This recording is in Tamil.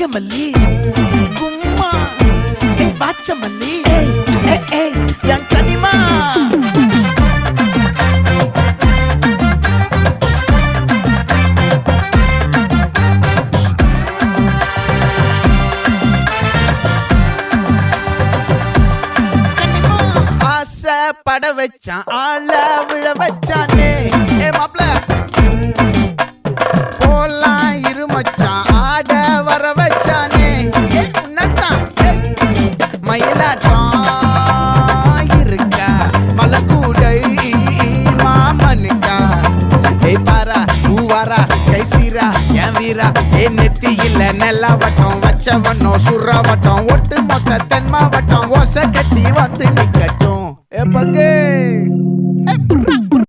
நாகமல்லி கும்மா பாச்சமல்லி என் கனிமா பட வச்சான் ஆள விழ வச்சானே மாப்ள போலாம் இருமச்சான் ஆட வர வச்சானே உன்னத்தான் மயிலாட்டம் இருக்கா மலக்கூடை மாமனுக்கா பாரா பூவாரா கைசீரா என் வீரா நெத்தி இல்ல நெல்லா வட்டம் வச்சவனும் சுறா வட்டம் ஒட்டு மொத்த தென் மாவட்டம் ஓசை கட்டி வந்து நிக்கட்டும் பங்கே